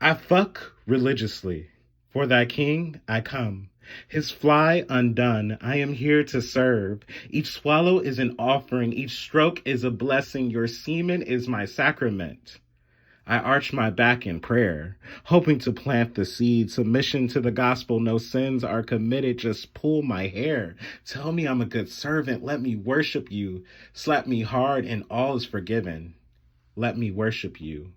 I fuck religiously. For thy king I come. His fly undone, I am here to serve. Each swallow is an offering, each stroke is a blessing. Your semen is my sacrament. I arch my back in prayer, hoping to plant the seed. Submission to the gospel, no sins are committed. Just pull my hair. Tell me I'm a good servant. Let me worship you. Slap me hard and all is forgiven. Let me worship you.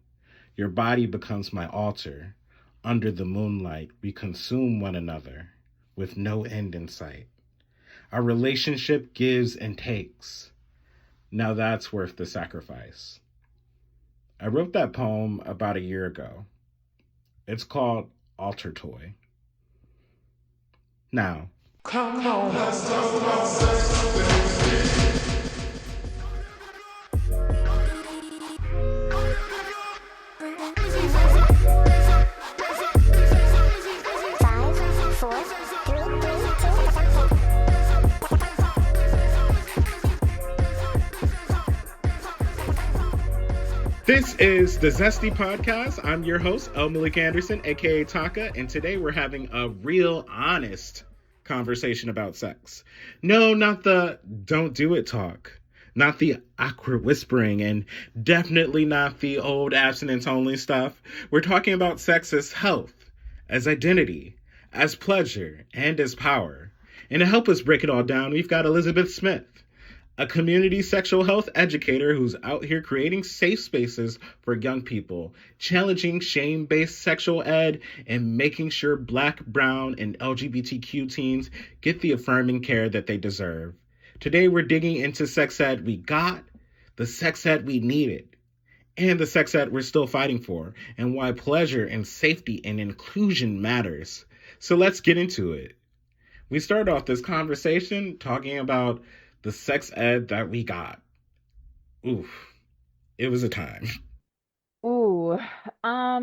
Your body becomes my altar. Under the moonlight, we consume one another with no end in sight. Our relationship gives and takes. Now that's worth the sacrifice. I wrote that poem about a year ago. It's called Altar Toy. Now, come on. Let's talk about sex, baby. This is the Zesty Podcast. I'm your host, Malik Anderson, aka Taka, and today we're having a real honest conversation about sex. No, not the don't do it talk, not the awkward whispering, and definitely not the old abstinence only stuff. We're talking about sex as health, as identity, as pleasure, and as power. And to help us break it all down, we've got Elizabeth Smith, a community sexual health educator who's out here creating safe spaces for young people, challenging shame-based sexual ed, and making sure Black, Brown, and LGBTQ teens get the affirming care that they deserve. Today, we're digging into sex ed we got, the sex ed we needed, and the sex ed we're still fighting for, and why pleasure and safety and inclusion matters. So let's get into it. We started off this conversation talking about the sex ed that we got. Oof. It was a time. Ooh, I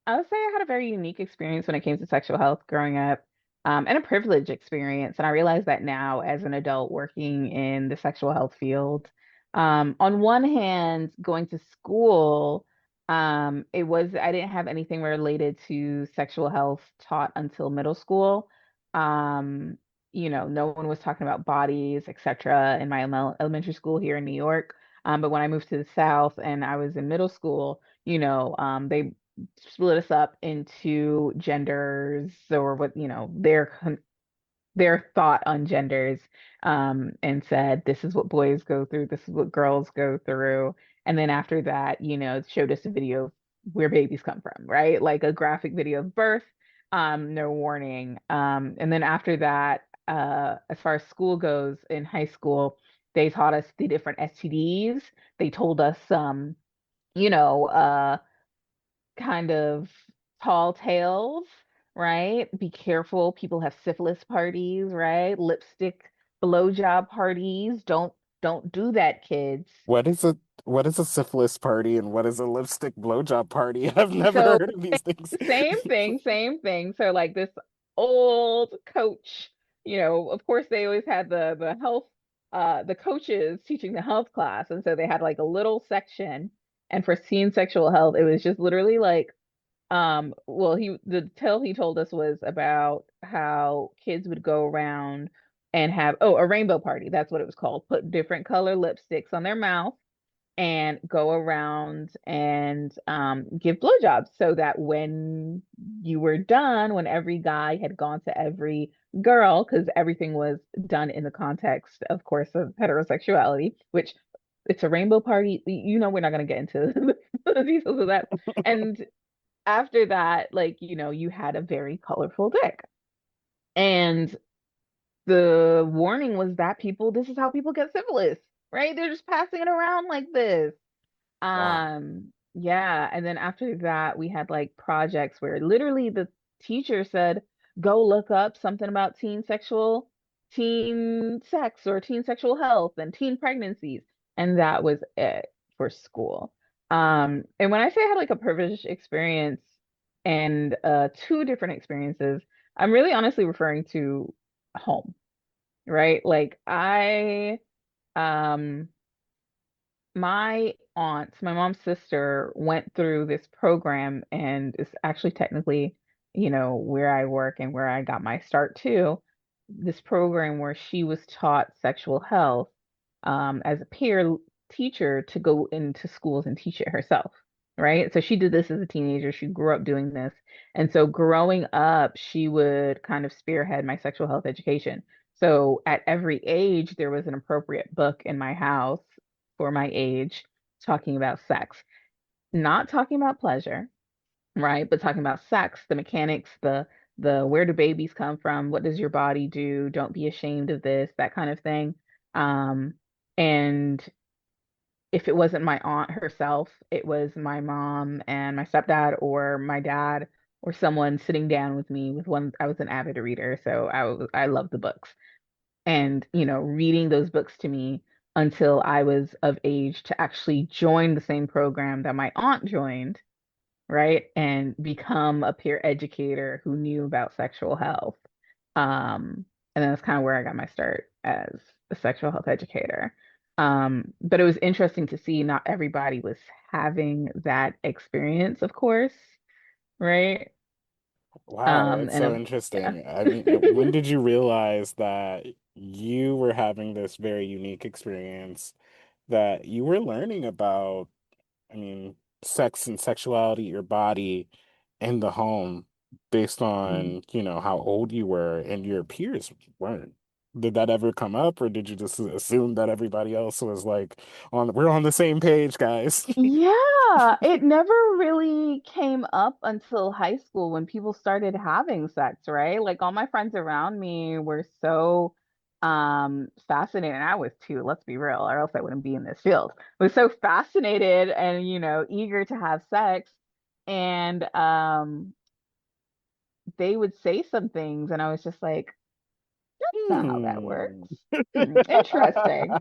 would say I had a very unique experience when it came to sexual health growing up, and a privileged experience. And I realize that now as an adult working in the sexual health field. On one hand, going to school, I didn't have anything related to sexual health taught until middle school. Um, no one was talking about bodies, etc. in my elementary school here in New York. But when I moved to the South and I was in middle school, they split us up into genders or what, their thought on genders, and said, this is what boys go through, this is what girls go through. And then after that, it showed us a video of where babies come from, right? Like a graphic video of birth, no warning. And then after that, as far as school goes in high school, they taught us the different STDs. They told us, you know, uh, kind of tall tales, right? Be careful. People have syphilis parties, right? Lipstick blowjob parties. Don't do that, kids. What is a what is a syphilis party and what is a lipstick blowjob party? I've never So heard of these things. same thing, same thing. So like this old coach, of course they always had the health the coaches teaching the health class. And so they had like a little section. And for teen sexual health, it was just literally like, well, the tale he told us was about how kids would go around and have, oh, a rainbow party. That's what it was called. Put different color lipsticks on their mouth and go around and give blowjobs, so that when you were done, when every guy had gone to every girl, because everything was done in the context, of course, of heterosexuality, which it's a rainbow party. We're not going to get into the details of that. And after that, like, you had a very colorful dick. And the warning was that this is how people get syphilis, right? They're just passing it around like this. Wow. Yeah. And then after that, we had like projects where literally the teacher said, go look up something about teen sex or teen sexual health and teen pregnancies. And that was it for school. And when I say I had like a privileged experience and two different experiences, I'm really honestly referring to home, right? Like um my aunts, my mom's sister went through this program, and it's actually technically, where I work and where I got my start too. This program where she was taught sexual health as a peer teacher to go into schools and teach it herself, right? So she did this as a teenager. She grew up doing this. And so growing up, she would kind of spearhead my sexual health education. So at every age, there was an appropriate book in my house for my age talking about sex, not talking about pleasure, right? But talking about sex, the mechanics, the where do babies come from? What does your body do? Don't be ashamed of this, that kind of thing. Um, and if it wasn't my aunt herself, it was my mom and my stepdad or my dad or someone sitting down with me with one. I was an avid reader, so I loved the books and reading those books to me until I was of age to actually join the same program that my aunt joined, right? And become a peer educator who knew about sexual health. And then that's kind of where I got my start as a sexual health educator. But it was interesting to see not everybody was having that experience, of course, right? Wow, that's And so yeah. interesting. I mean, when did you realize that you were having this very unique experience, that you were learning about, I mean, sex and sexuality, your body in the home based Mhm. on, how old you were and your peers weren't? Did that ever come up, or did you just assume that everybody else was like we're on the same page, guys? Yeah, it never really came up until high school when people started having sex, right? Like all my friends around me were so fascinated, and I was too, let's be real, or else I wouldn't be in this field. I was so fascinated and eager to have sex. And they would say some things and I was just like, not how that works. Hmm. Interesting.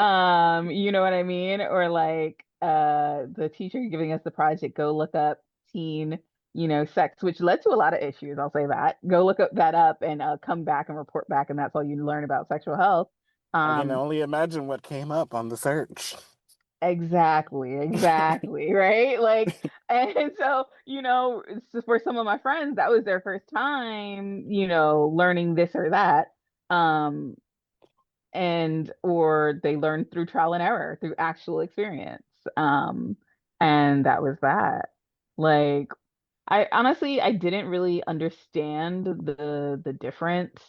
You know what I mean? Or like the teacher giving us the project, go look up teen, sex, which led to a lot of issues, I'll say that. Go look up that up and come back and report back, and that's all you learn about sexual health. I can Um, only imagine what came up on the search. exactly, right? Like, and so, for some of my friends, that was their first time, learning this or that. Um, and or they learned through trial and error, through actual experience. Um, and that was that. Like, I honestly I didn't really understand the difference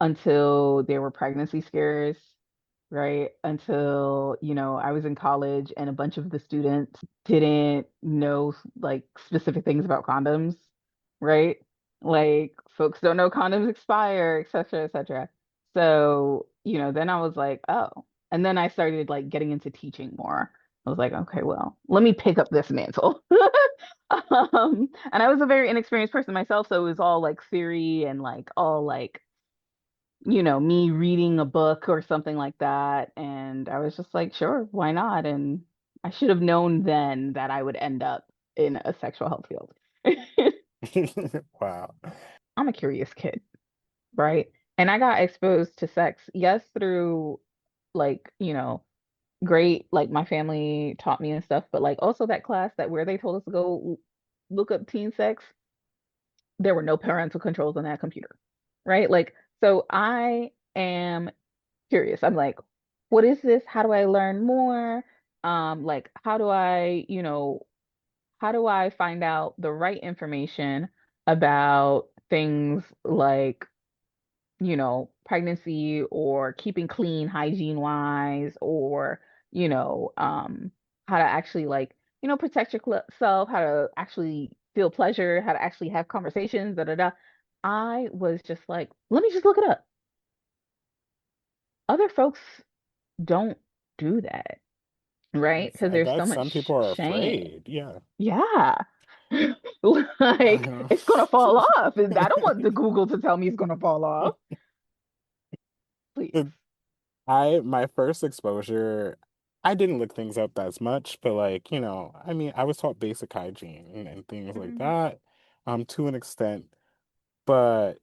until there were pregnancy scares, right? Until, I was in college and a bunch of the students didn't know like specific things about condoms, right? Like folks don't know condoms expire, et cetera, et cetera. So, then I was like, oh. And then I started like getting into teaching more. I was like, okay, well, let me pick up this mantle. And I was a very inexperienced person myself, so it was all like theory and like all like, me reading a book or something like that. And I was just like, sure, why not? And I should have known then that I would end up in a sexual health field. Wow. I'm a curious kid, right? And I got exposed to sex, yes, through like, great, like my family taught me and stuff, but like also that class that where they told us to go look up teen sex, there were no parental controls on that computer, right? Like, so I am curious. I'm like, what is this? How do I learn more? Like, how do I find out the right information about things like, pregnancy or keeping clean hygiene wise, or, how to actually like, protect yourself, how to actually feel pleasure, how to actually have conversations, da da da. I was just like, let me just look it up. Other folks don't do that, right? Because I there's so bet some much people are shame. afraid. Yeah. Yeah. Like Uh, it's gonna fall off. I don't want the Google to tell me it's gonna fall off. Please. the my first exposure, I didn't look things up as much, but like, I mean, I was taught basic hygiene and things like Mhm. that, to an extent, but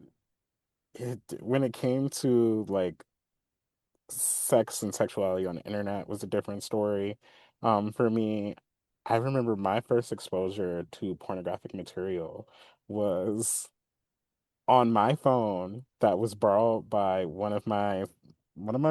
when it came to like sex and sexuality on the internet was a different story. For me, I remember my first exposure to pornographic material was on my phone that was borrowed by one of my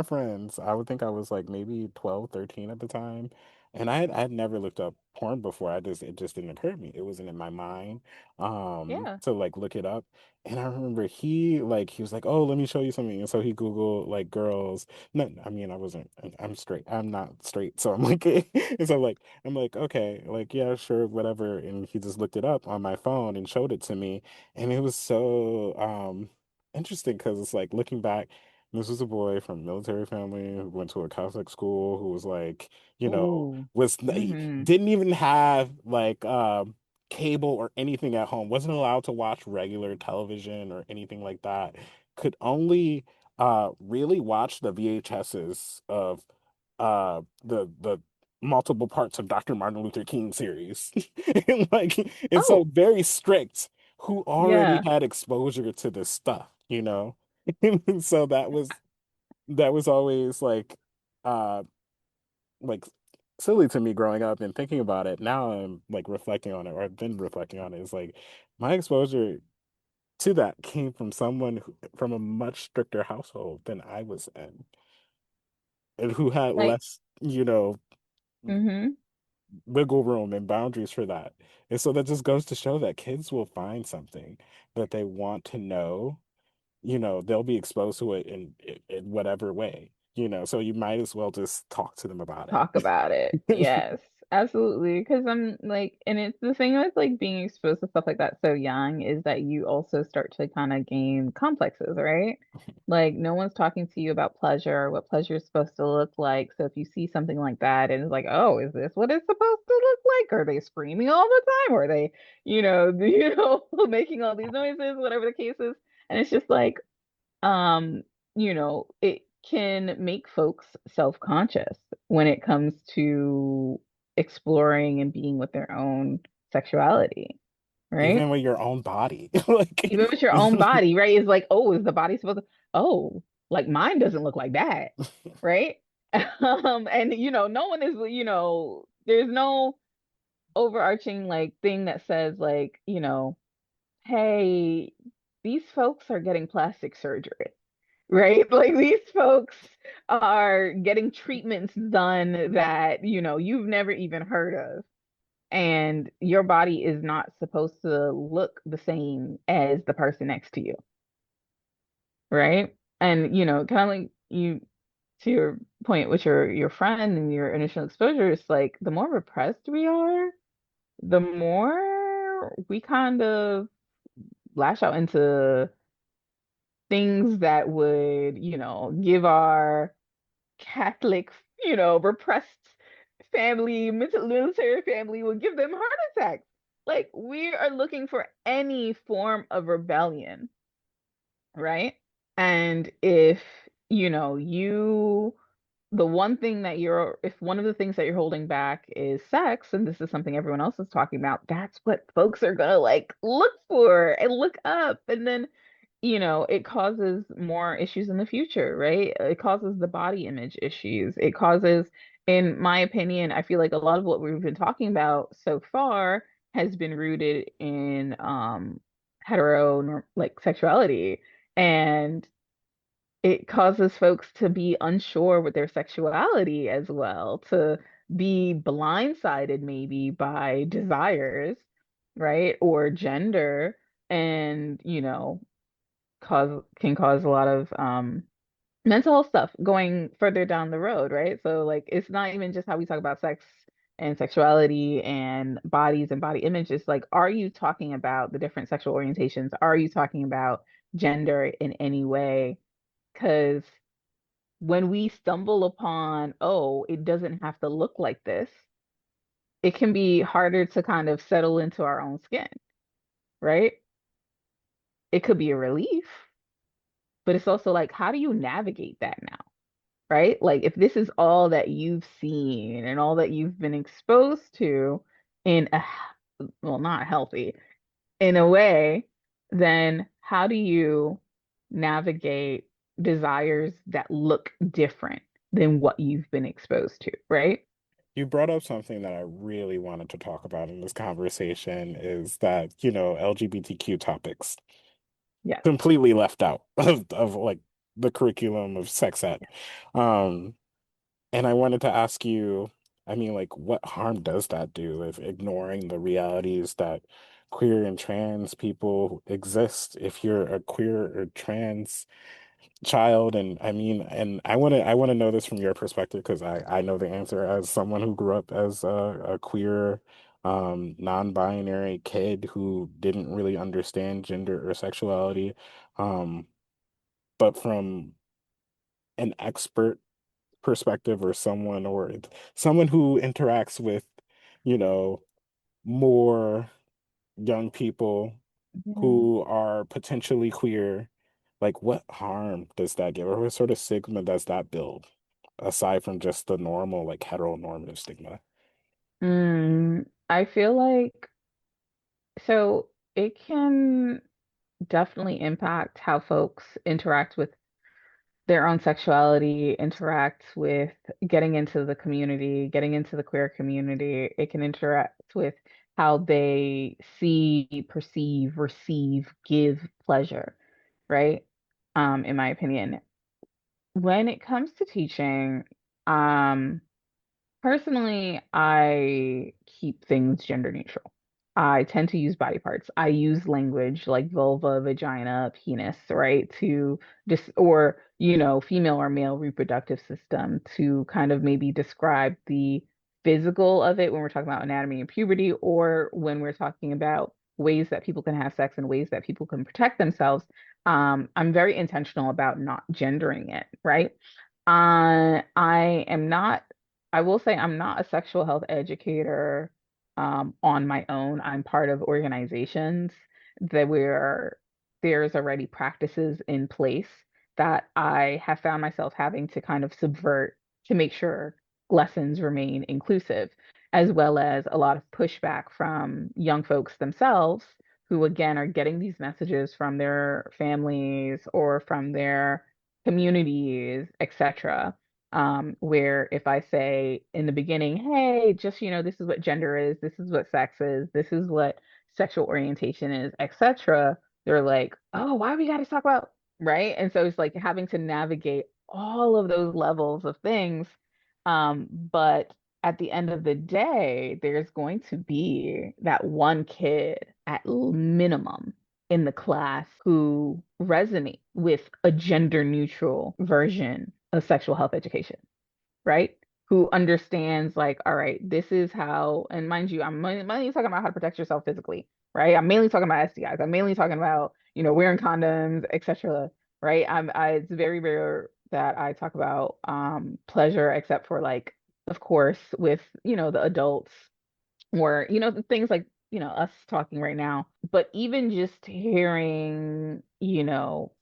friends. I would think I was like maybe 12, 13 at the time. And I had never looked up porn before. It just didn't occur to me. It wasn't in my mind Yeah. to like look it up. And I remember he was like, "Oh, let me show you something." And so he Googled like girls. No, I mean I wasn't I'm straight. I'm not straight. So I'm like and so I'm like, okay, like yeah, sure, whatever. And he just looked it up on my phone and showed it to me. And it was so interesting because it's like looking back, this was a boy from a military family who went to a Catholic school who was like, Ooh. he Mm-hmm. didn't even have like cable or anything at home, wasn't allowed to watch regular television or anything like that, could only really watch the VHSs of the multiple parts of Dr. Martin Luther King series. And like it's so Oh, very strict who already yeah. had exposure to this stuff. And so that was always uh like silly to me growing up and thinking about it. Now I'm like reflecting on it, or I've been reflecting on it. It's like my exposure to that came from from a much stricter household than I was in, and who had Like, less, mm-hmm. wiggle room and boundaries for that. And so that just goes to show that kids will find something that they want to know, they'll be exposed to it in whatever way, so you might as well just talk to them about Talk about it. it. Yes, absolutely. Because I'm like, and it's the thing with like being exposed to stuff like that so young is that you also start to kind of gain complexes, right? Like, no one's talking to you about pleasure, what pleasure is supposed to look like. So if you see something like that and it's like, oh, is this what it's supposed to look like? Are they screaming all the time? Or are they, making all these noises, whatever the case is? And it's just like, it can make folks self-conscious when it comes to exploring and being with their own sexuality, right? Even with your own body. Like Even with your own body, right? It's like, oh, is the body supposed to, oh, like mine doesn't look like that, right? And no one is, there's no overarching like thing that says like, hey, these folks are getting plastic surgery, right? Like these folks are getting treatments done that, you've never even heard of. And your body is not supposed to look the same as the person next to you, right? And, kind of like you to your point with your friend and your initial exposure, it's like the more repressed we are, the more we kind of lash out into things that would, give our Catholic, repressed family, military family would give them heart attacks. Like we are looking for any form of rebellion, right? And if, the one thing that if one of the things that you're holding back is sex, and this is something everyone else is talking about, that's what folks are gonna like look for and look up. And then it causes more issues in the future, right? It causes the body image issues. It causes, in my opinion, I feel like a lot of what we've been talking about so far has been rooted in like sexuality. And it causes folks to be unsure with their sexuality as well, to be blindsided maybe by desires, right? Or gender. And, cause a lot of mental health stuff going further down the road, right? So like it's not even just how we talk about sex and sexuality and bodies and body image. It's like, are you talking about the different sexual orientations? Are you talking about gender in any way? Because when we stumble upon, oh, it doesn't have to look like this, it can be harder to kind of settle into our own skin, right? It could be a relief, but it's also like, how do you navigate that now? Right? Like if this is all that you've seen and all that you've been exposed to in well, not healthy, in a way, then how do you navigate desires that look different than what you've been exposed to, right? You brought up something that I really wanted to talk about in this conversation is that, you know, LGBTQ topics Yes. completely left out of like the curriculum of sex ed. Um, and I wanted to ask you, I mean, like, what harm does that do if ignoring the realities that queer and trans people exist? If you're a queer or trans child, and I mean, and I want to know this from your perspective because I know the answer as someone who grew up as a queer non-binary kid who didn't really understand gender or sexuality. Um, but from an expert perspective or someone who interacts with, you know, more young people Mhm. who are potentially queer, like what harm does that give, or what sort of stigma does that build, aside from just the normal, like heteronormative stigma? I feel like so it can definitely impact how folks interact with their own sexuality, interact with getting into the community, getting into the queer community. It can interact with how they see, perceive, receive, give pleasure, right? In my opinion. When it comes to teaching, um, personally, I keep things gender neutral. I tend to use body parts. I use language like vulva, vagina, penis, right? To just, or, female or male reproductive system to kind of maybe describe the physical of it when we're talking about anatomy and puberty, or when we're talking about ways that people can have sex and ways that people can protect themselves. I'm very intentional about not gendering it, right? I am not I will say I'm not a sexual health educator on my own. I'm part of organizations that where there's already practices in place that I have found myself having to kind of subvert to make sure lessons remain inclusive, as well as a lot of pushback from young folks themselves who, again, are getting these messages from their families or from their communities, etc. Where if I say in the beginning, hey, just this is what gender is, this is what sex is, this is what sexual orientation is, etc., they're like, oh, why we gotta talk about, right? And so it's like having to navigate all of those levels of things. But at the end of the day, there's going to be that one kid at minimum in the class who resonate with a gender neutral version of sexual health education, right? Who understands, like, all right, this is how, and mind you, I'm mainly talking about how to protect yourself physically, right? I'm mainly talking about STIs. I'm mainly talking about, wearing condoms, etc. Right? It's very rare that I talk about pleasure, except for like, of course, with, the adults or the things like us talking right now, but even just hearing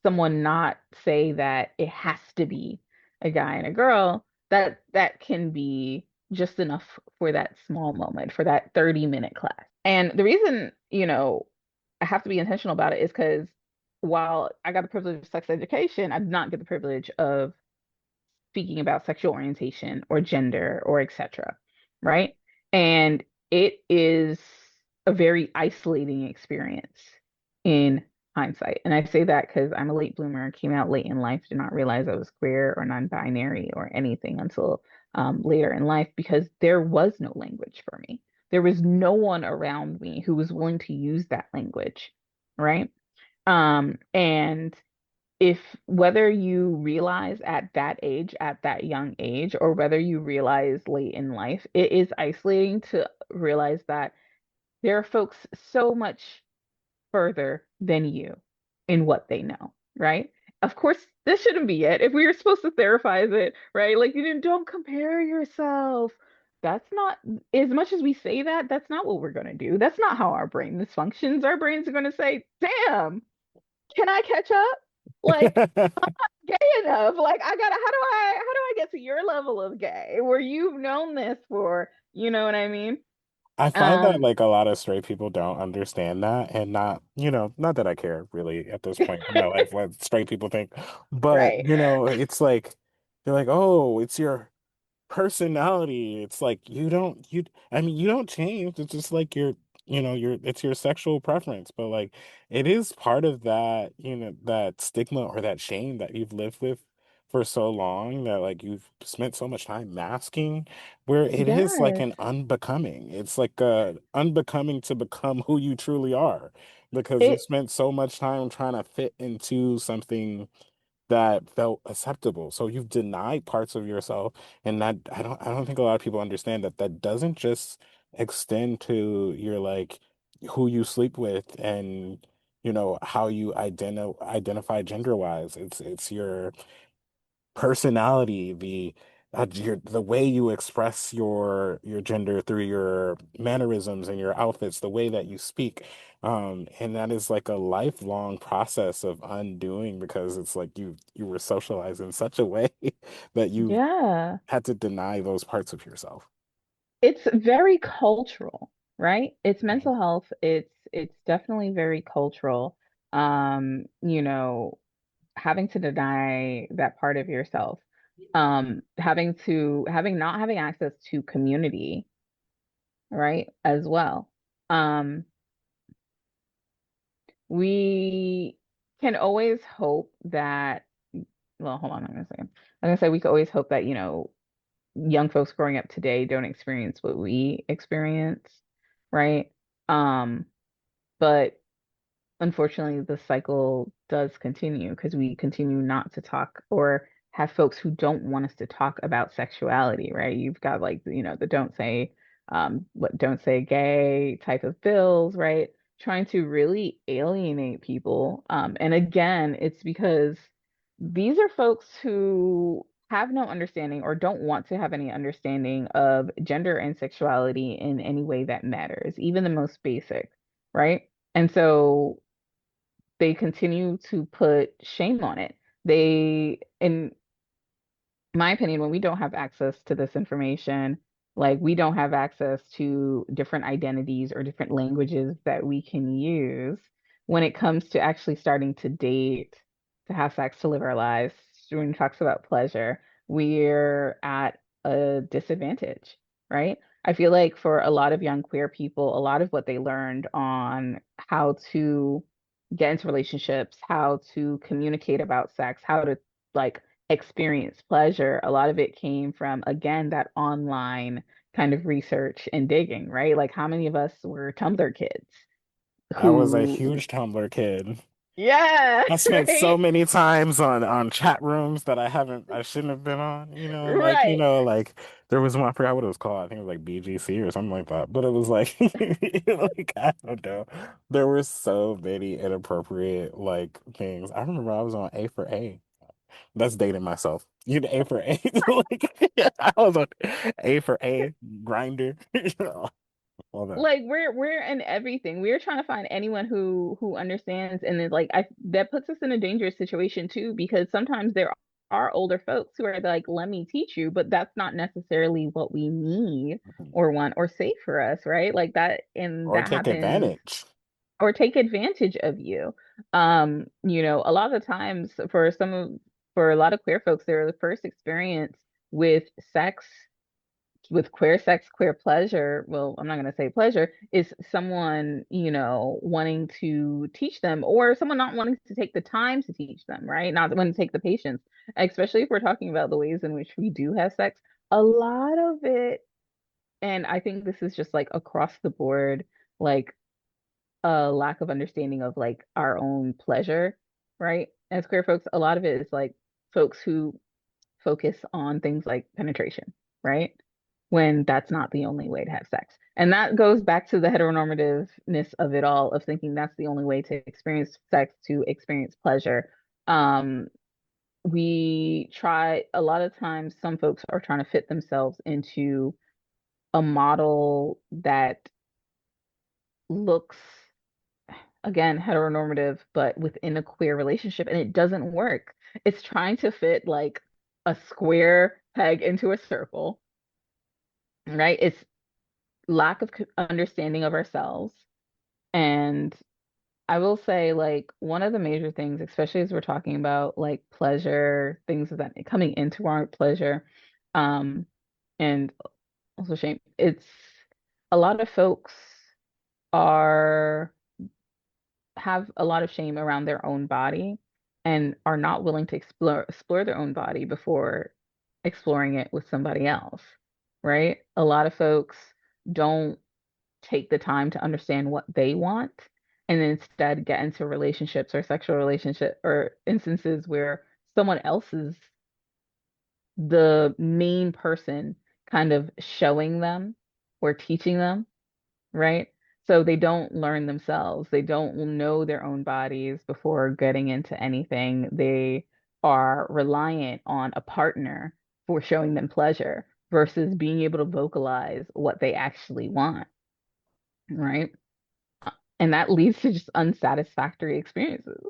someone not say that it has to be a guy and a girl, that can be just enough for that small moment, for that 30-minute class. And the reason I have to be intentional about it is because while I got the privilege of sex education, I did not get the privilege of speaking about sexual orientation or gender or etc. Right? And it is a very isolating experience in hindsight. And I say that because I'm a late bloomer, came out late in life, did not realize I was queer or non-binary or anything until later in life because there was no language for me. There was no one around me who was willing to use that language, right? And if whether you realize at that age, at that young age, or whether you realize late in life, it is isolating to realize that there are folks so much further than you in what they know, right? Of course, this shouldn't be it. If we were supposed to therapize it, right? Like, don't compare yourself. That's not, as much as we say that, that's not what we're going to do. That's not how our brain functions. Our brains are going to say, damn, can I catch up? Like, gay enough. Like how do I get to your level of gay where you've known this for, you know what I mean? I find that Um, like a lot of straight people don't understand that, and not, not that I care really at this point in my life what straight people think, but right. it's like they're like, "Oh, it's your personality. It's like I mean, you don't change. It's just like it's your sexual preference, but like it is part of that, that stigma or that shame that you've lived with for so long, that like you've spent so much time masking, where it is like Yes. an unbecoming. It's like unbecoming to become who you truly are, because you It spent so much time trying to fit into something that felt acceptable. So you've denied parts of yourself, and that I don't think a lot of people understand that that doesn't just extend to your like who you sleep with and how you identify gender wise. It's your personality, the way you express your gender through your mannerisms and your outfits, the way that you speak. And that is like a lifelong process of undoing, because it's like you were socialized in such a way that you yeah. had to deny those parts of yourself. It's very cultural, right? It's Mhm. mental health. It's definitely very cultural. You know, having to deny that part of yourself. Having not having access to community, right? As well. Um, we can always hope that, well, hold on, I'm gonna say we could always hope that, young folks growing up today don't experience what we experience, right? Um, but unfortunately, the cycle does continue because we continue not to talk or have folks who don't want us to talk about sexuality, right? You've got like, the don't say gay type of bills, right? Trying to really alienate people. And again, it's because these are folks who have no understanding or don't want to have any understanding of gender and sexuality in any way that matters, even the most basic, right? And so they continue to put shame on it. In my opinion, when we don't have access to this information, like we don't have access to different identities or different languages that we can use when it comes to actually starting to date, to have sex, to live our lives, when it talks about pleasure, we're at a disadvantage, right? I feel like for a lot of young queer people, a lot of what they learned on how to get into relationships, how to communicate about sex, how to like experience pleasure, a lot of it came from, again, that online kind of research and digging, right? Like, how many of us were Tumblr kids I was a who, huge Tumblr kid. yeah, I spent so right? many times on chat rooms that I shouldn't have been on, Right. like there was one, I forgot what it was called. I think it was like BGC or something like that. But it was like like I don't know. There were so many inappropriate like things. I remember I was on A for A. That's dating myself. You A for A. Like I was on A for A, grinder, all that. Like we're in everything. We're trying to find anyone who understands, and then like I that puts us in a dangerous situation too, because sometimes there are older folks who are like, let me teach you, but that's not necessarily what we need or want or safe for us, right? Like that, and Or that take happens, advantage. or take advantage of you. A lot of the times for a lot of queer folks, their first experience with sex, with queer sex, queer pleasure, well, I'm not going to say pleasure, is someone, wanting to teach them, or someone not wanting to take the time to teach them, right? Not wanting to take the patience, especially if we're talking about the ways in which we do have sex. A lot of it, and I think this is just like across the board, like a lack of understanding of like our own pleasure, right? As queer folks, a lot of it is like folks who focus on things like penetration, right? When that's not the only way to have sex. And that goes back to the heteronormativeness of it all, of thinking that's the only way to experience sex, to experience pleasure. Um, we try, a lot of times, some folks are trying to fit themselves into a model that looks, again, heteronormative, but within a queer relationship, and it doesn't work. It's trying to fit like a square peg into a circle, right? It's lack of understanding of ourselves. And I will say, like, one of the major things, especially as we're talking about like pleasure, things that coming into our pleasure, um, and also shame. It's a lot of folks are have a lot of shame around their own body and are not willing to explore their own body before exploring it with somebody else, right? A lot of folks don't take the time to understand what they want and instead get into relationships or sexual relationship or instances where someone else is the main person kind of showing them or teaching them, right? So they don't learn themselves. They don't know their own bodies before getting into anything. They are reliant on a partner for showing them pleasure versus being able to vocalize what they actually want, right? And that leads to just unsatisfactory experiences.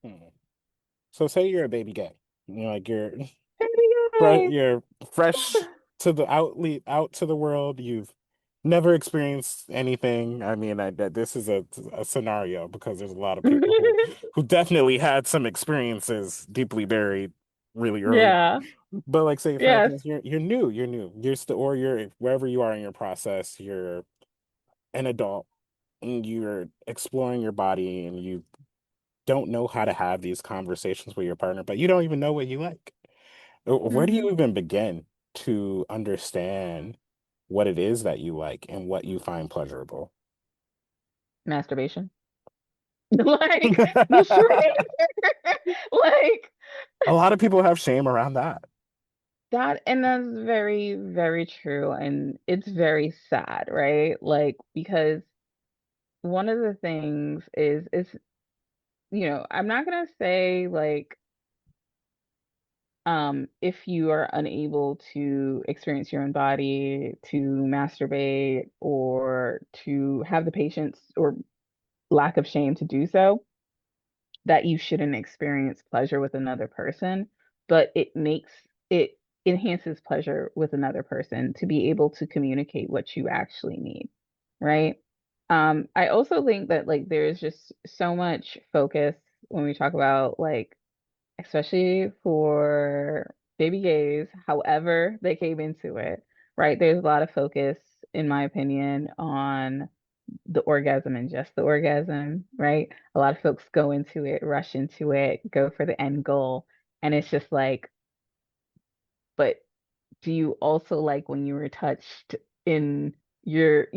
Hmm. So say you're a baby gay, like Yay! you're fresh to the out to the world. You've never experienced anything. I mean, that this is a scenario because there's a lot of people who definitely had some experiences deeply buried really early Yeah. on. But like, say for Yes. instance, you're still, or you're wherever you are in your process, you're an adult and you're exploring your body and you don't know how to have these conversations with your partner, but you don't even know what you like. Where do Hmm. you even begin to understand what it is that you like and what you find pleasurable? Masturbation. Like the short answer. Like A lot of people have shame around that. that, and that's very, very true. And it's very sad, right? Like, because one of the things is, I'm not gonna say like if you are unable to experience your own body, to masturbate or to have the patience or lack of shame to do so, that you shouldn't experience pleasure with another person, but it enhances pleasure with another person to be able to communicate what you actually need, right? I also think that like there's just so much focus when we talk about like, especially for baby gays, however they came into it, right? There's a lot of focus, in my opinion, on the orgasm and just the orgasm, right? A lot of folks go into it, rush into it, go for the end goal. And it's just like, but do you also like when you were touched in your,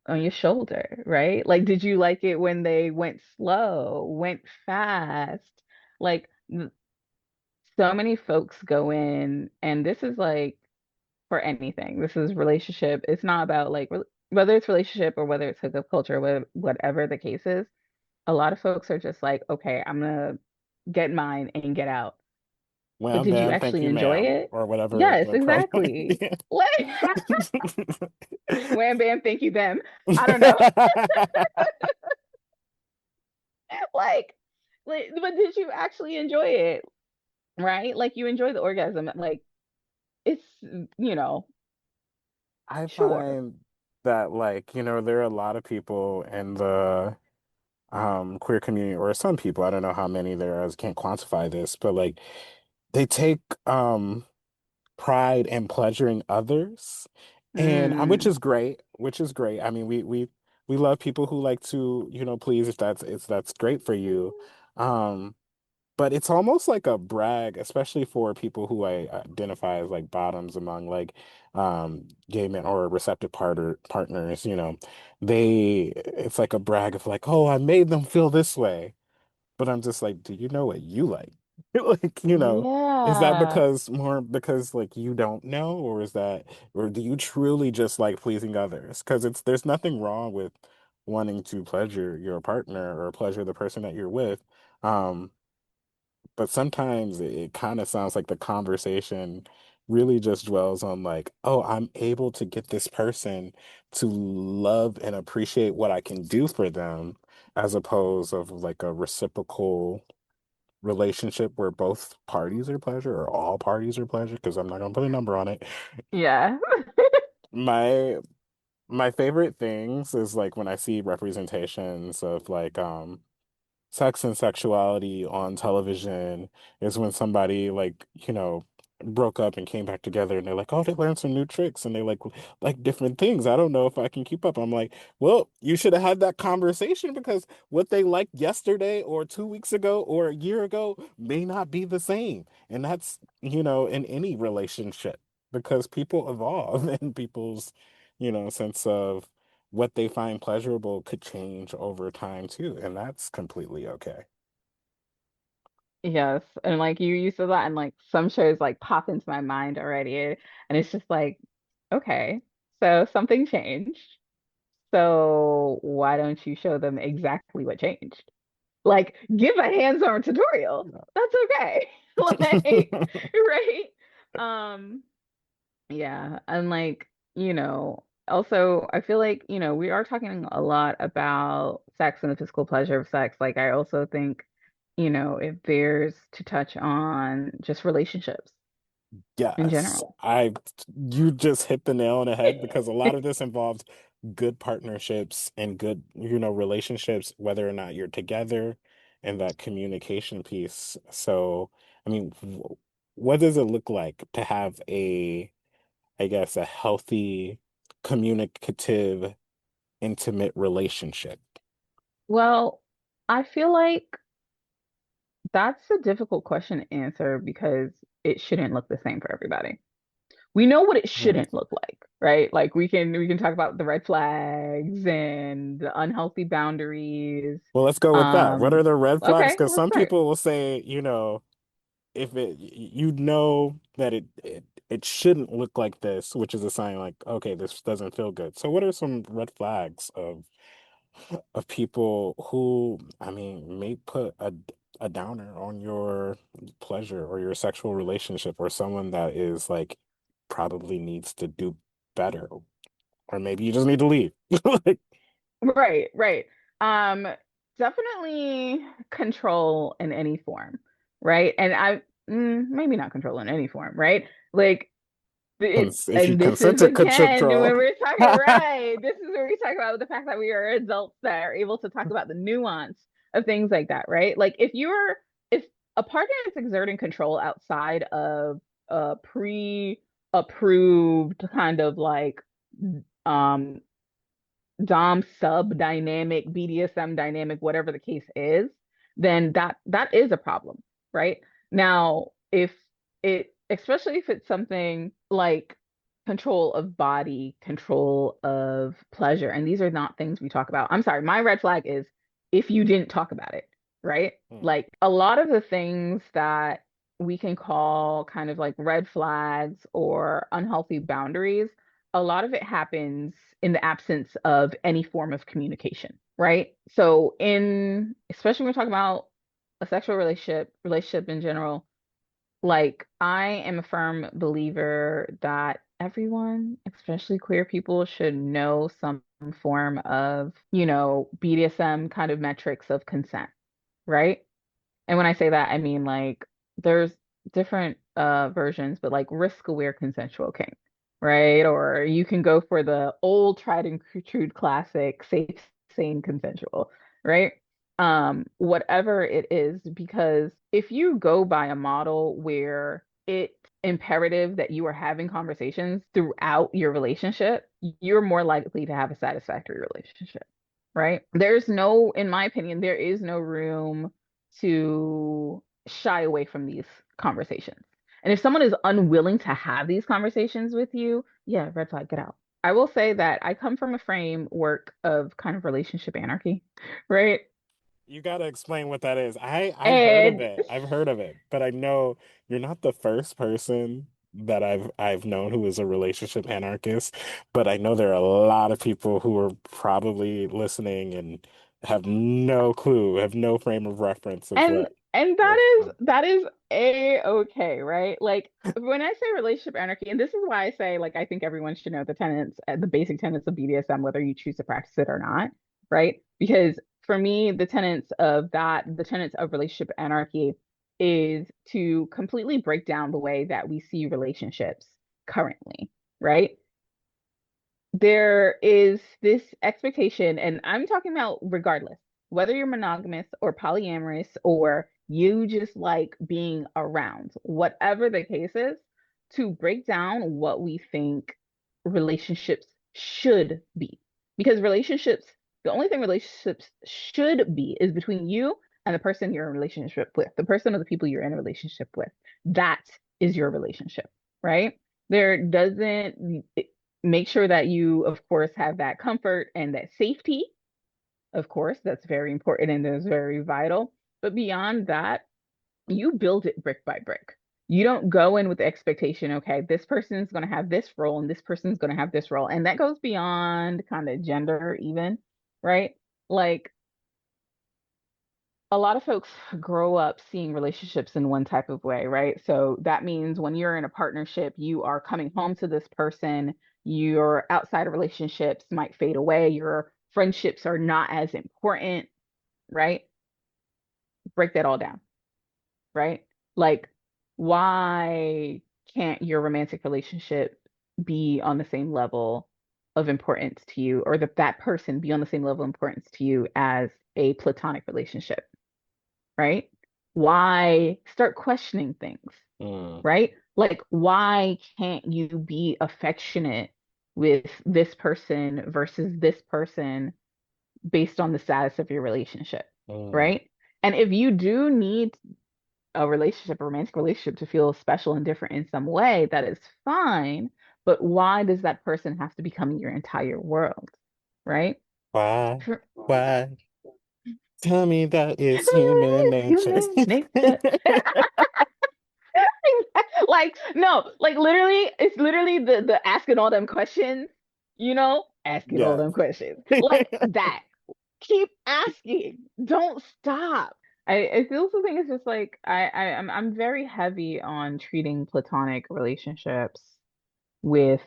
on your shoulder, right? Like, did you like it when they went slow, went fast? Like, so many folks go in, and this is like for anything. This is relationship. It's not about like whether it's relationship or whether it's hookup culture, whatever the case is. A lot of folks are just like, okay, I'm gonna get mine and get out. But Wham did you bam, thank actually you, enjoy ma'am, it? or whatever Yes, the pronoun. exactly. Yeah. Like, wham bam, thank you, them. I don't know. Like, but did you actually enjoy it? Right? Like you enjoy the orgasm. Like it's, you know, I sure. find that like, there are a lot of people in the queer community, or some people, I don't know how many there are, I can't quantify this, but like they take pride and pleasure in others, and which Mm, is great, which is great. I mean, we love people who like to, please, if that's great for you. Um, but it's almost like a brag, especially for people who I identify as like bottoms among like gay men or receptive partners, it's like a brag of like, oh, I made them feel this way. But I'm just like, do you know what you like? Like, is that yeah. because like you don't know, or or do you truly just like pleasing others? Because there's nothing wrong with wanting to pleasure your partner or pleasure the person that you're with. Um, but sometimes it kind of sounds like the conversation really just dwells on like, oh, I'm able to get this person to love and appreciate what I can do for them, as opposed of like a reciprocal relationship where both parties are pleasure or all parties are pleasure, because I'm not gonna put a number on it. Yeah. My my favorite things is like when I see representations of like sex and sexuality on television, is when somebody like, broke up and came back together and they're like, oh, they learned some new tricks and they like different things. I don't know if I can keep up. I'm like, well, you should have had that conversation because what they liked yesterday or 2 weeks ago or a year ago may not be the same. And that's, in any relationship because people evolve and people's, sense of what they find pleasurable could change over time too. And that's completely okay. Yes, and like you used to that, and like some shows like pop into my mind already, and it's just like, okay, so something changed. So why don't you show them exactly what changed? Like, give a hands-on tutorial. That's okay. Like, right? Um, yeah, and like, also I feel like, we are talking a lot about sex and the physical pleasure of sex. Like I also think, it bears to touch on just relationships in Yes, general. you just hit the nail on the head because a lot of this involves good partnerships and good, relationships, whether or not you're together and that communication piece. So, I mean, what does it look like to have I guess, a healthy, communicative, intimate relationship? Well, I feel like that's a difficult question to answer because it shouldn't look the same for everybody. We know what it Hmm. shouldn't look like, right? Like we can talk about the red flags and the unhealthy boundaries. Well, let's go with that. What Um, are the red flags? okay, Because let's some start. people will say, if you know that it shouldn't look like this, which is a sign like, okay, this doesn't feel good. So what are some red flags of people who, I mean, may put a downer on your pleasure or your sexual relationship or someone that is like probably needs to do better or maybe you just need to leave. Like, Right, right. Um, Definitely control in any form, right? And maybe not control in any form, right? Like if you and this consent is to again when control. we're talking, right, this is where we talk about the fact that we are adults that are able to talk about the nuance of things like that, right? Like if a partner is exerting control outside of a pre-approved kind of like um dom sub dynamic, BDSM dynamic, whatever the case is, then that is a problem, right? Now, if especially if it's something like control of body, control of pleasure, and these are not things we talk about. I'm sorry, my red flag is if you didn't talk about it, right? Hmm. Like a lot of the things that we can call kind of like red flags or unhealthy boundaries, a lot of it happens in the absence of any form of communication, right? So especially when we're talking about a sexual relationship in general, like I am a firm believer that everyone, especially queer people, should know some form of, BDSM kind of metrics of consent, right? And when I say that, I mean like there's different versions, but like risk-aware consensual kink, right? Or you can go for the old tried and true classic safe, sane, consensual, right? Whatever it is, because if you go by a model where it's imperative that you are having conversations throughout your relationship, you're more likely to have a satisfactory relationship, right? In my opinion, there is no room to shy away from these conversations. And if someone is unwilling to have these conversations with you, yeah, red flag, get out. I will say that I come from a framework of kind of relationship anarchy, right? You got to explain what that is. I've heard of And it. I've heard of it, but I know you're not the first person that I've known who is a relationship anarchist, but I know there are a lot of people who are probably listening and have no clue, have no frame of reference of and what and what's that is a-okay, right? Like when I say relationship anarchy, and this is why I say like I think everyone should know the tenets, the basic tenets of BDSM, whether you choose to practice it or not, right? Because for me, the tenets of relationship anarchy is to completely break down the way that we see relationships currently, right? There is this expectation, and I'm talking about regardless, whether you're monogamous or polyamorous or you just like being around, whatever the case is, to break down what we think relationships should be. Because relationships, the only thing relationships should be is between you and the person you're in a relationship with, the person or the people you're in a relationship with. That is your relationship, right? There doesn't make sure that you, of course, have that comfort and that safety. Of course, that's very important and is very vital. But beyond that, you build it brick by brick. You don't go in with the expectation, okay, this person's going to have this role and this person's going to have this role. And that goes beyond kind of gender, even, right? Like a lot of folks grow up seeing relationships in one type of way, right? So that means when you're in a partnership, you are coming home to this person, your outside relationships might fade away, your friendships are not as important, right? Break that all down, right? Like, why can't your romantic relationship be on the same level of importance to you, or that person be on the same level of importance to you as a platonic relationship, right? Why start questioning things, Mm. right? Like, why can't you be affectionate with this person versus this person based on the status of your relationship, Mm. right? And if you do need a relationship, a romantic relationship to feel special and different in some way, that is fine. But why does that person have to become your entire world? Right? Why? For, Why? Tell me that it's human nature. human nature. Like, no, like literally, it's literally the asking all them questions, asking all Yes. them questions. Like that. Keep asking. Don't stop. I also think it's just like I'm very heavy on treating platonic relationships with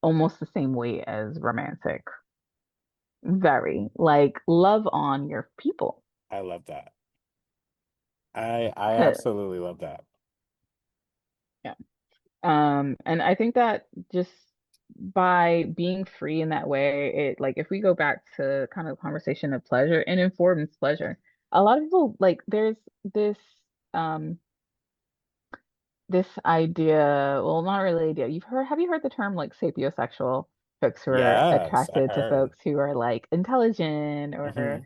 almost the same weight as romantic. Very. Like love on your people. I love that. I 'Cause- absolutely love that. yeah. And I think that just by being free in that way, it like if we go back to kind of conversation of pleasure, it informs pleasure. A lot of people like there's this um this idea, well, not really idea. Have you heard the term like sapiosexual, folks who are Yes, I attracted to heard. folks who are like intelligent or, Hmm.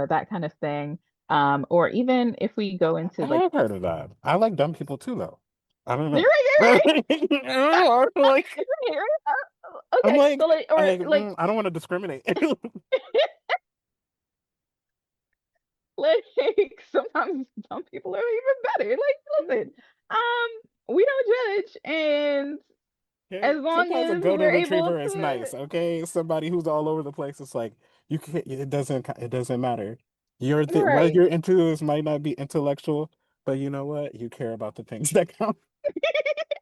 that kind of thing. Or even if we go into I like, have heard of that. I like dumb people too, though. I don't you're know. right, you're I right, don't know. you're right, you're right. I'm Okay, like, so like, or like, I don't want to discriminate. like sometimes some people are even better. Like, listen, we don't judge, and Okay. as long Sometimes a as golden we're able retriever is to, nice. Okay, somebody who's all over the place. It's like you can. It doesn't matter. Your what right. you're into is might not be intellectual, but you know what? You care about the things that count.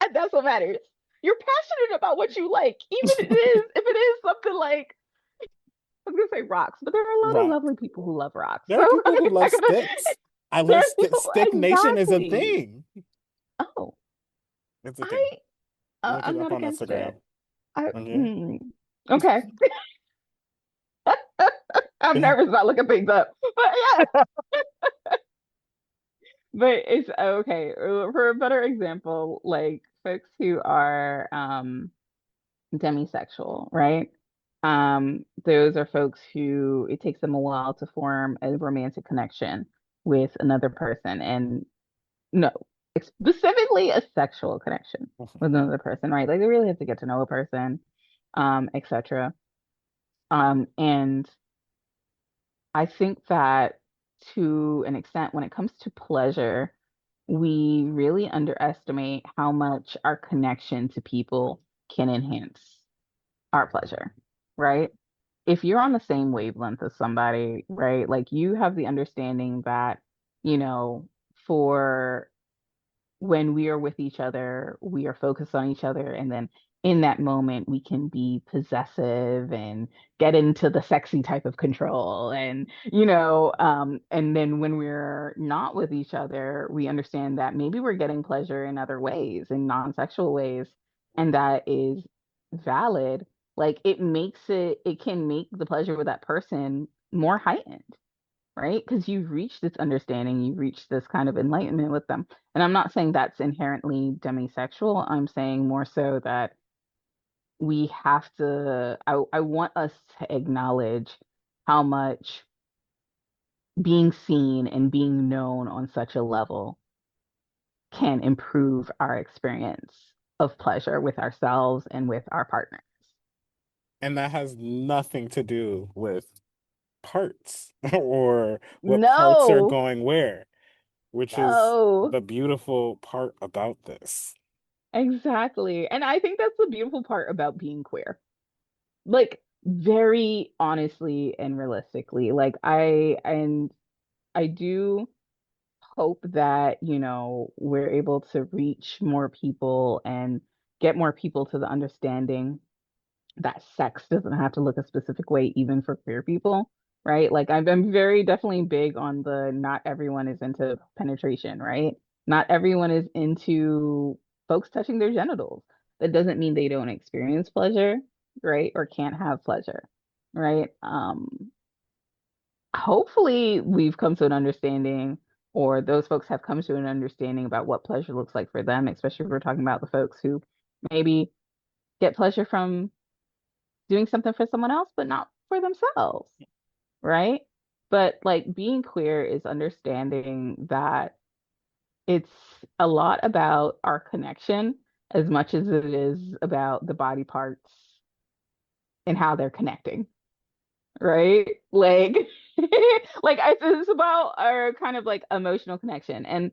And that's what matters. You're passionate about what you like, even if it is something like I was gonna say rocks, but there are a lot of Right. lovely people who love rocks. There So are people who I'm love not gonna. sticks. I There love are people Stick Nation is a exactly. thing. Oh, It's a thing. I Look it I'm up not on against Instagram. it. I Okay. okay. I'm nervous about looking things up, but yeah. But it's okay. For a better example, like folks who are demisexual, right? Those are folks who it takes them a while to form a romantic connection with another person, and no, specifically a sexual connection with another person, right? Like they really have to get to know a person, etc. And I think that to an extent, when it comes to pleasure, we really underestimate how much our connection to people can enhance our pleasure, right? If you're on the same wavelength as somebody, right? Like you have the understanding that, you know, for when we are with each other, we are focused on each other. And then in that moment, we can be possessive and get into the sexy type of control. And then when we're not with each other, we understand that maybe we're getting pleasure in other ways, in non-sexual ways. And that is valid. Like it can make the pleasure with that person more heightened, right? Because you've reached this understanding, you've reached this kind of enlightenment with them. And I'm not saying that's inherently demisexual. I'm saying more so that we have to, I want us to acknowledge how much being seen and being known on such a level can improve our experience of pleasure with ourselves and with our partners. And that has nothing to do with parts or what parts are No, going where, which is no, the beautiful part about this. exactly. And I think that's the beautiful part about being queer. Like, very honestly and realistically, like I do hope that, we're able to reach more people and get more people to the understanding that sex doesn't have to look a specific way, even for queer people, right? Like I'm very definitely big on the not everyone is into penetration, right? Not everyone is into folks touching their genitals. That doesn't mean they don't experience pleasure, right? Or can't have pleasure, right? Hopefully we've come to an understanding, or those folks have come to an understanding about what pleasure looks like for them, especially if we're talking about the folks who maybe get pleasure from doing something for someone else, but not for themselves, right? But like being queer is understanding that it's a lot about our connection as much as it is about the body parts and how they're connecting, right? Like, like it's about our kind of like emotional connection. And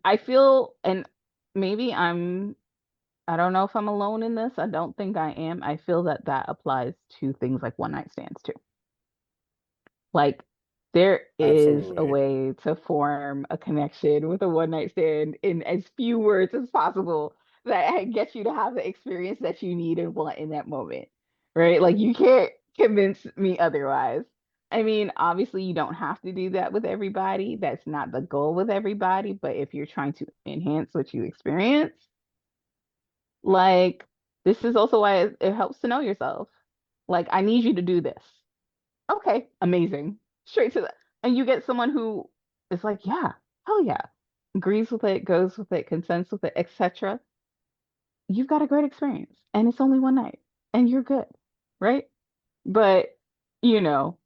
I feel, and maybe I don't know if I'm alone in this. I don't think I am. I feel that that applies to things like one night stands too. Like there is a Absolutely. way to form a connection with a one night stand in as few words as possible that gets you to have the experience that you need and want in that moment. Right? Like you can't convince me otherwise. I mean, obviously you don't have to do that with everybody. That's not the goal with everybody, but if you're trying to enhance what you experience, like this is also why it helps to know yourself. Like I need you to do this. Okay, amazing. Straight to the, and you get someone who is like, yeah, hell yeah, agrees with it, goes with it, consents with it, etc. You've got a great experience, and it's only one night, and you're good, right? But you know,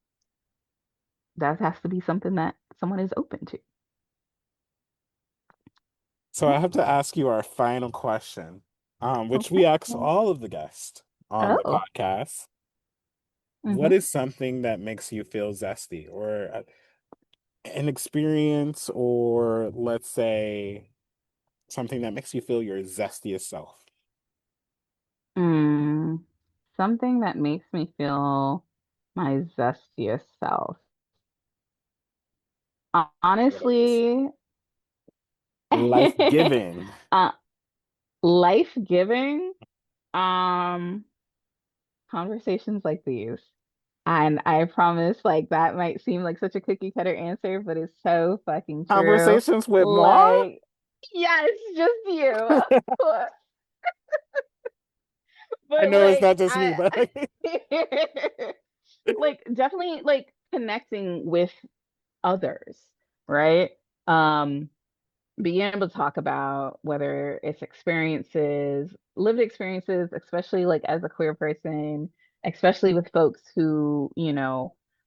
that has to be something that someone is open to. So I have to ask you our final question, which Okay. we ask all of the guests on the Oh. podcast. What Hmm. is something that makes you feel zesty, or an experience, or let's say something that makes you feel your zestiest self? Mm, something that makes me feel my zestiest self. What is Honestly, life-giving? uh, life-giving, um, conversations like these. And I promise, like, that might seem like such a cookie cutter answer, but it's so fucking true. Conversations with moi? Like, yes, just you. But I know it's like, not just me, but like, definitely like connecting with others, right? Um, being able to talk about whether it's experiences, lived experiences, especially like as a queer person, especially with folks who,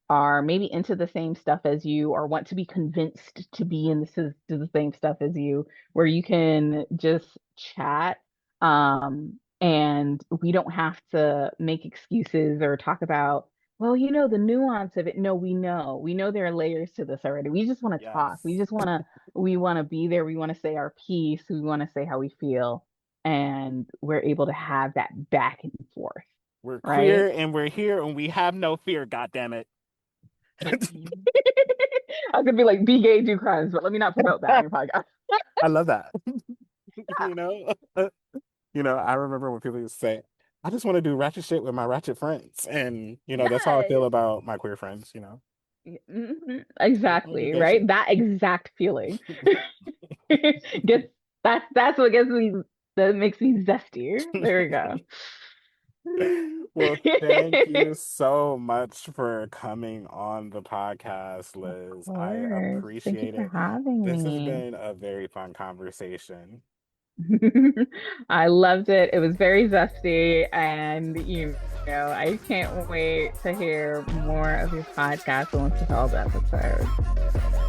are maybe into the same stuff as you or want to be convinced to be in to the same stuff as you, where you can just chat. And we don't have to make excuses or talk about, well, the nuance of it. No, we know there are layers to this already. We just want to talk. yes. We want to be there. We want to say our piece. We want to say how we feel. And we're able to have that back and forth, We're right? queer and we're here and we have no fear, God damn it. I was gonna be like, be gay, do crimes, but let me not promote that on your podcast. I love that. You know? I remember when people used to say, I just want to do ratchet shit with my ratchet friends. And, that's how I feel Yes. about my queer friends. Mhm. I just want to do Exactly, gay right? shit. That exact feeling. Gets that's what gets me that makes me zestier. There we go. Well, thank you so much for coming on the podcast, Of Liz. I course. Thank you appreciate for it. having This has me. been a very fun conversation. I loved it. It was very zesty, and I can't wait to hear more of your podcast once with all the episodes.